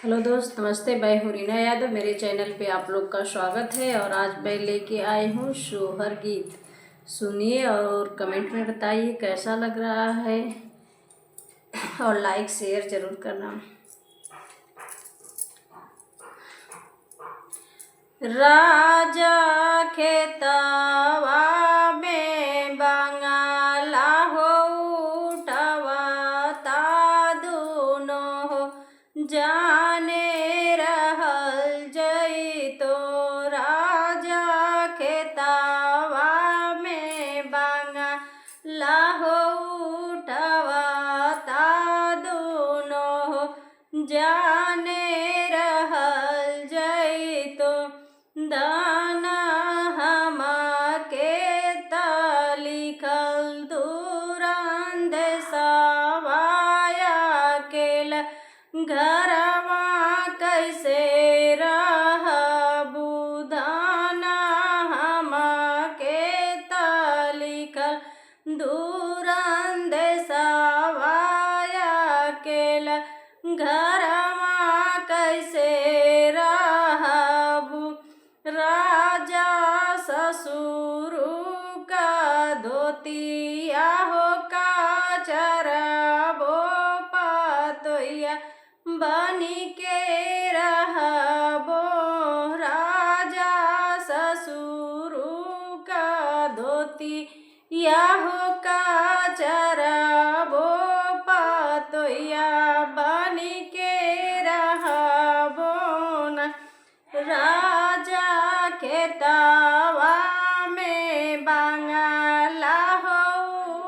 Hello दोस्त, नमस्ते। मैं हूँ रीना यादव। मेरे चैनल पे आप लोग का स्वागत है। और आज मैं लेके आई हूँ सोहर गीत। सुनिए और कमेंट में बताइए कैसा लग रहा है, और लाइक शेयर ज़रूर करना। राजा खेतवा में बंगाला हो उठवाता दुनो हो, जाने रहल जइतो। राजा खेतवा में बंगाला हो उठवाता दुनो हो, जाने रहल जइतो। दाना हमके त लिखल दुरंद सवाया केल, घरवा कैसे रहबू। दाना हमके त लिखल दुरंद सवाया केल, घरवा कैसे रहबू। राजा ससुर का धोतिया हो का चरबो पतोया, बनी के रहबो। राजा ससुर का धोतिया हो का चरबो पतोया, बनी के रहबो न। राजा खेतवा में बंगाला हो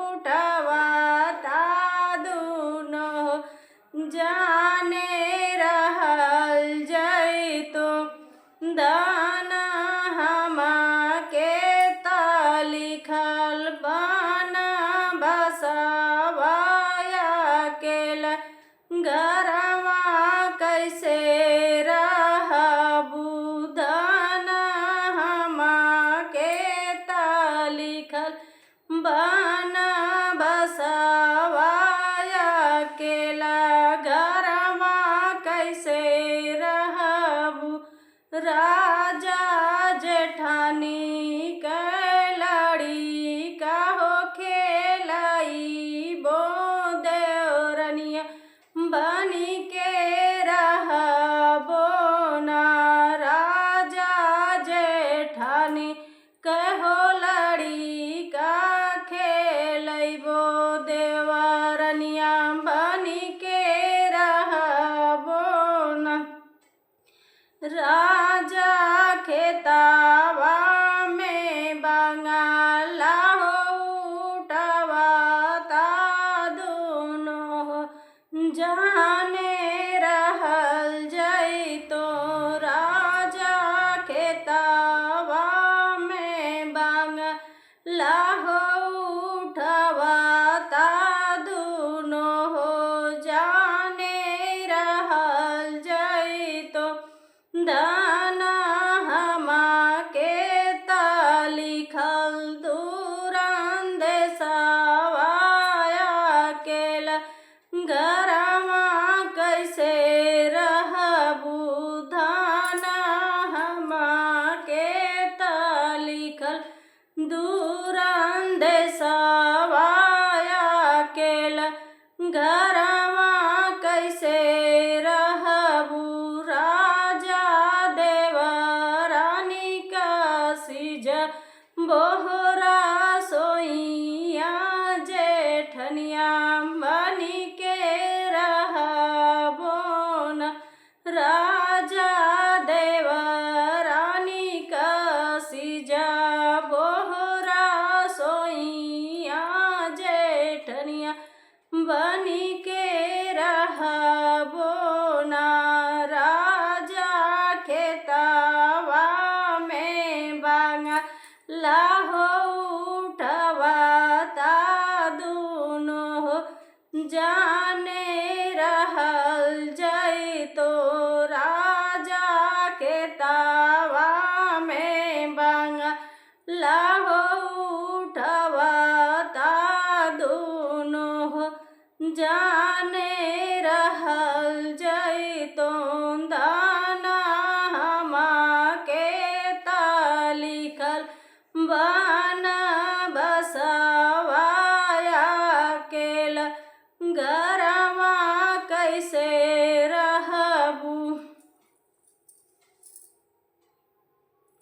उठवाता दुनो हो, जाने रहल जइतो। दाना हमके त लिखल बन बसवाया केल, घरवा कैसे रहबू। दाना हमके त लिखल बन बसवाया केला, घरवा कैसे रहबू। राजा जेठानी के लड़ी का हो खेलइबो, देवरनिया बनी के रहबो ना। राजा जेठानी कहो लड़ी का खेलइबो, देवरनिया बनी के रहबो ना। राजा खेतवा में बंगाला हो उठवाता दुनो हो, जाने